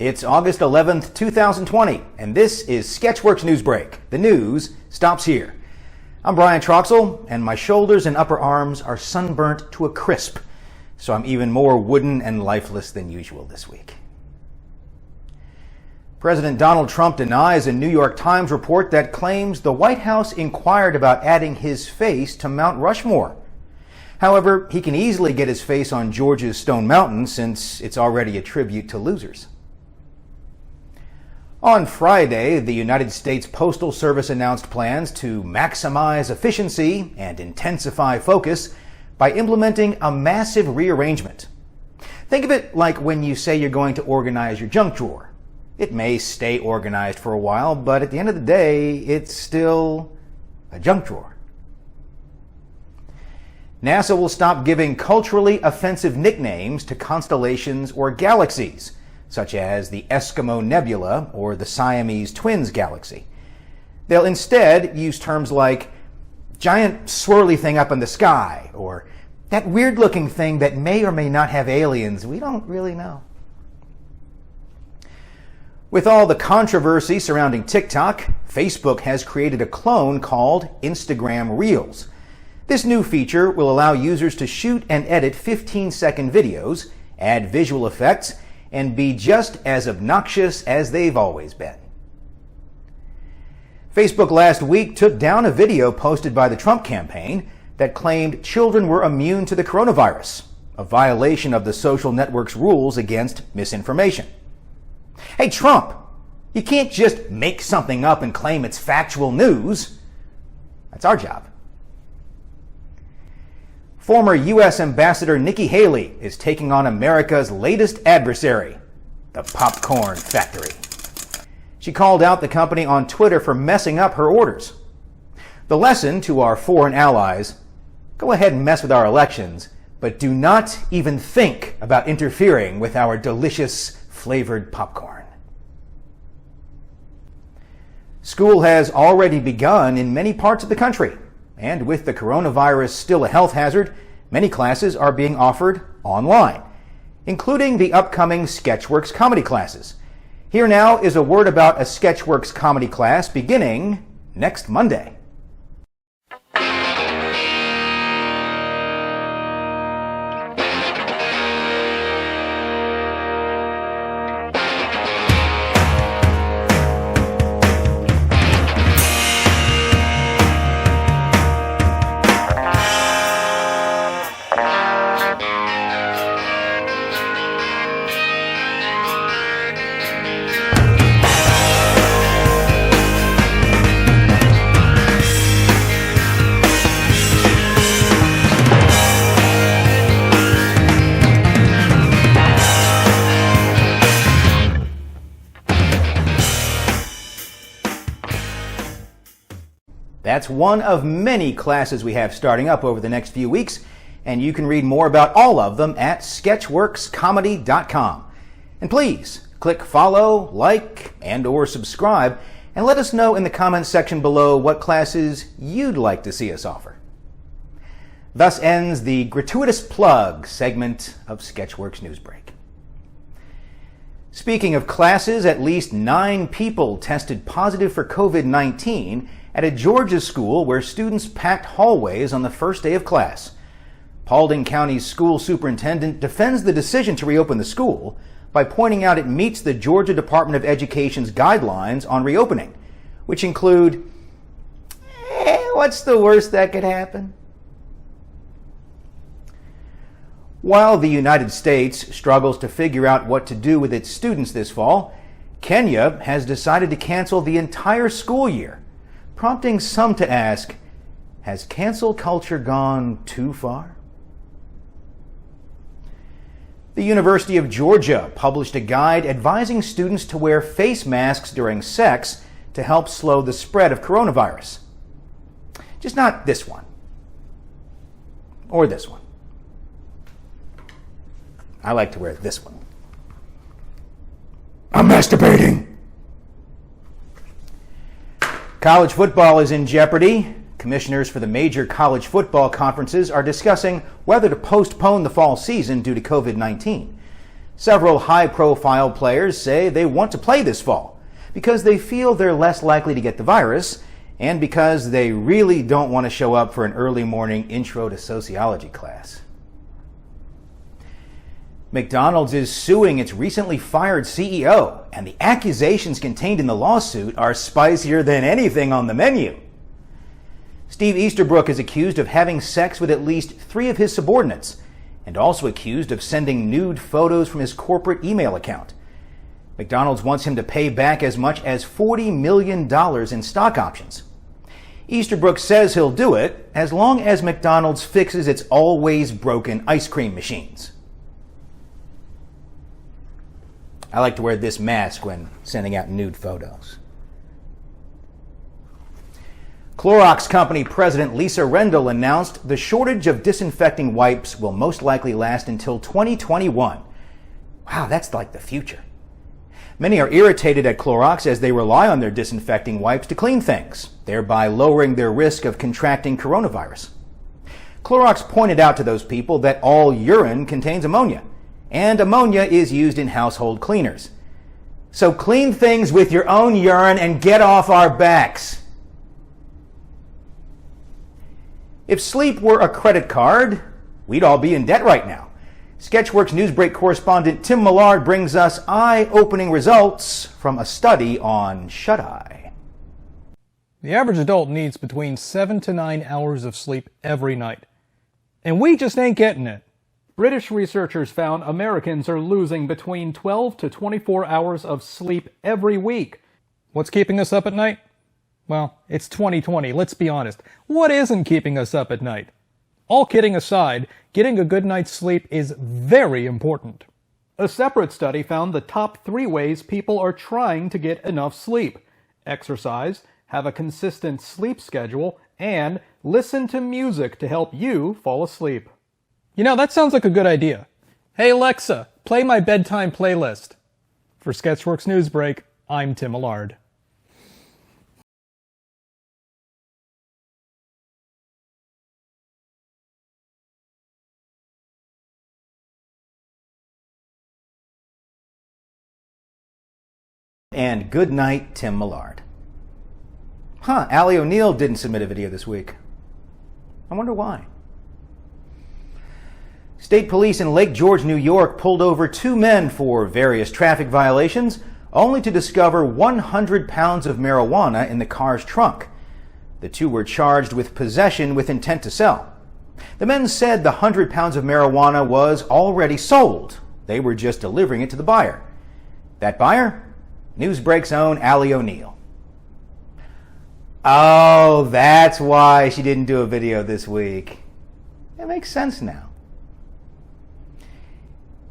It's August 11th, 2020, and this is Sketchworks NewsBrake. The news stops here. I'm Brian Troxel, and my shoulders and upper arms are sunburnt to a crisp, so I'm even more wooden and lifeless than usual this week. President Donald Trump denies a New York Times report that claims the White House inquired about adding his face to Mount Rushmore. However, he can easily get his face on Georgia's Stone Mountain since it's already a tribute to losers. On Friday, the United States Postal Service announced plans to maximize efficiency and intensify focus by implementing a massive rearrangement. Think of it like when you say you're going to organize your junk drawer. It may stay organized for a while, but at the end of the day, it's still a junk drawer. NASA will stop giving culturally offensive nicknames to constellations or galaxies, such as the Eskimo Nebula or the Siamese Twins galaxy. They'll instead use terms like giant swirly thing up in the sky, or that weird-looking thing that may or may not have aliens. We don't really know. With all the controversy surrounding TikTok, Facebook has created a clone called Instagram Reels. This new feature will allow users to shoot and edit 15-second videos, add visual effects, and be just as obnoxious as they've always been. Facebook last week took down a video posted by the Trump campaign that claimed children were immune to the coronavirus, a violation of the social network's rules against misinformation. Hey, Trump, you can't just make something up and claim it's factual news. That's our job. Former U.S. Ambassador Nikki Haley is taking on America's latest adversary, the popcorn factory. She called out the company on Twitter for messing up her orders. The lesson to our foreign allies: go ahead and mess with our elections, but do not even think about interfering with our delicious flavored popcorn. School has already begun in many parts of the country. And with the coronavirus still a health hazard, many classes are being offered online, including the upcoming Sketchworks comedy classes. Here now is a word about a Sketchworks comedy class beginning next Monday. That's one of many classes we have starting up over the next few weeks, and you can read more about all of them at sketchworkscomedy.com. And please click follow, like, and/or subscribe, and let us know in the comments section below what classes you'd like to see us offer. Thus ends the gratuitous plug segment of Sketchworks NewsBrake. Speaking of classes, at least 9 people tested positive for COVID-19 at a Georgia school where students packed hallways on the first day of class. Paulding County's school superintendent defends the decision to reopen the school by pointing out it meets the Georgia Department of Education's guidelines on reopening, which include, what's the worst that could happen? While the United States struggles to figure out what to do with its students this fall, Kenya has decided to cancel the entire school year, prompting some to ask, has cancel culture gone too far? The University of Georgia published a guide advising students to wear face masks during sex to help slow the spread of coronavirus. Just not this one. Or this one. I like to wear this one. I'm masturbating. College football is in jeopardy. Commissioners for the major college football conferences are discussing whether to postpone the fall season due to COVID-19. Several high-profile players say they want to play this fall because they feel they're less likely to get the virus and because they really don't want to show up for an early morning intro to sociology class. McDonald's is suing its recently fired CEO, and the accusations contained in the lawsuit are spicier than anything on the menu. Steve Easterbrook is accused of having sex with at least 3 of his subordinates, and also accused of sending nude photos from his corporate email account. McDonald's wants him to pay back as much as $40 million in stock options. Easterbrook says he'll do it as long as McDonald's fixes its always broken ice cream machines. I like to wear this mask when sending out nude photos. Clorox Company President Lisa Rendell announced the shortage of disinfecting wipes will most likely last until 2021. Wow, that's like the future. Many are irritated at Clorox as they rely on their disinfecting wipes to clean things, thereby lowering their risk of contracting coronavirus. Clorox pointed out to those people that all urine contains ammonia, and ammonia is used in household cleaners. So clean things with your own urine and get off our backs. If sleep were a credit card, we'd all be in debt right now. Sketchworks NewsBrake correspondent Tim Millard brings us eye-opening results from a study on shut-eye. The average adult needs between 7 to 9 hours of sleep every night. And we just ain't getting it. British researchers found Americans are losing between 12 to 24 hours of sleep every week. What's keeping us up at night? Well, it's 2020, let's be honest. What isn't keeping us up at night? All kidding aside, getting a good night's sleep is very important. A separate study found the top 3 ways people are trying to get enough sleep: exercise, have a consistent sleep schedule, and listen to music to help you fall asleep. You know, that sounds like a good idea. Hey Alexa, play my bedtime playlist. For Sketchworks NewsBrake, I'm Tim Millard. And good night, Tim Millard. Allie O'Neill didn't submit a video this week. I wonder why. State police in Lake George, New York pulled over 2 men for various traffic violations, only to discover 100 pounds of marijuana in the car's trunk. The 2 were charged with possession with intent to sell. The men said the 100 pounds of marijuana was already sold. They were just delivering it to the buyer. That buyer? NewsBrake's own Allie O'Neill. Oh, that's why she didn't do a video this week. It makes sense now.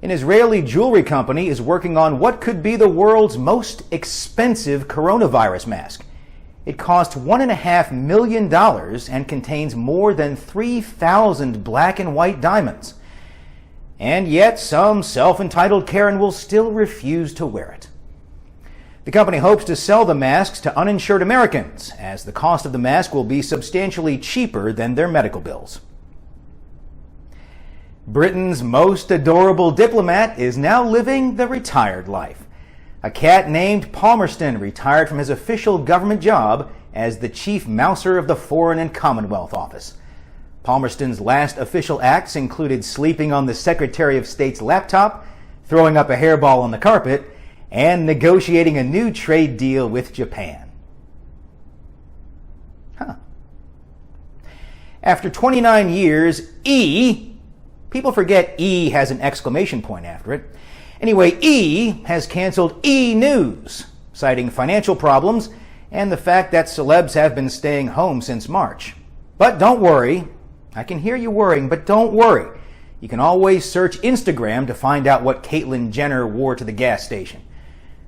An Israeli jewelry company is working on what could be the world's most expensive coronavirus mask. It cost $1.5 million and contains more than 3,000 black and white diamonds. And yet some self-entitled Karen will still refuse to wear it. The company hopes to sell the masks to uninsured Americans, as the cost of the mask will be substantially cheaper than their medical bills. Britain's most adorable diplomat is now living the retired life. A cat named Palmerston retired from his official government job as the chief mouser of the Foreign and Commonwealth Office. Palmerston's last official acts included sleeping on the Secretary of State's laptop, throwing up a hairball on the carpet, and negotiating a new trade deal with Japan. After 29 years, people forget E has an exclamation point after it. Anyway, E has canceled E! News, citing financial problems and the fact that celebs have been staying home since March. But don't worry. I can hear you worrying, but don't worry. You can always search Instagram to find out what Caitlyn Jenner wore to the gas station.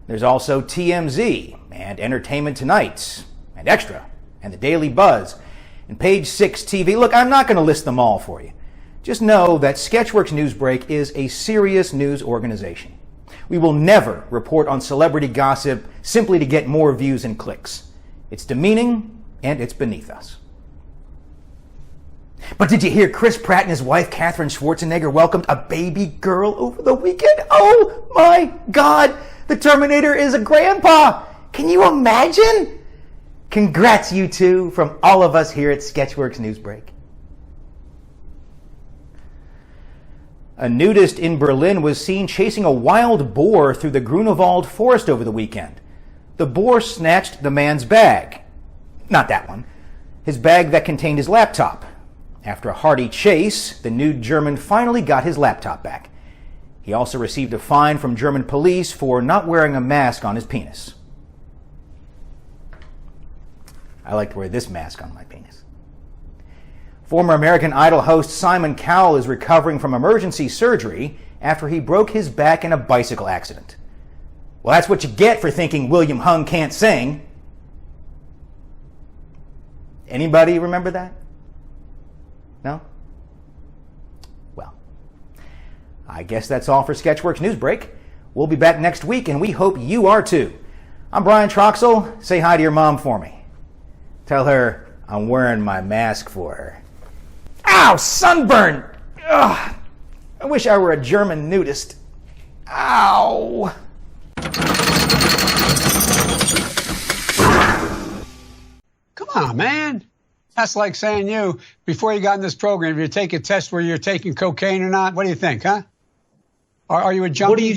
There's also TMZ, and Entertainment Tonight, and Extra, and The Daily Buzz, and Page 6 TV. Look, I'm not going to list them all for you. Just know that Sketchworks NewsBrake is a serious news organization. We will never report on celebrity gossip simply to get more views and clicks. It's demeaning, and it's beneath us. But did you hear Chris Pratt and his wife Katherine Schwarzenegger welcomed a baby girl over the weekend? Oh my God! The Terminator is a grandpa! Can you imagine? Congrats, you two, from all of us here at Sketchworks NewsBrake. A nudist in Berlin was seen chasing a wild boar through the Grunewald forest over the weekend. The boar snatched the man's bag. Not that one. His bag that contained his laptop. After a hearty chase, the nude German finally got his laptop back. He also received a fine from German police for not wearing a mask on his penis. I like to wear this mask on my penis. Former American Idol host Simon Cowell is recovering from emergency surgery after he broke his back in a bicycle accident. Well, that's what you get for thinking William Hung can't sing. Anybody remember that? No? Well, I guess that's all for Sketchworks NewsBrake. We'll be back next week, and we hope you are too. I'm Brian Troxel. Say hi to your mom for me. Tell her I'm wearing my mask for her. Ow! Sunburn! Ugh! I wish I were a German nudist. Ow! Come on, man. That's like saying you, before you got in this program, if you take a test where you're taking cocaine or not, what do you think, huh? Are you a junkie? What do you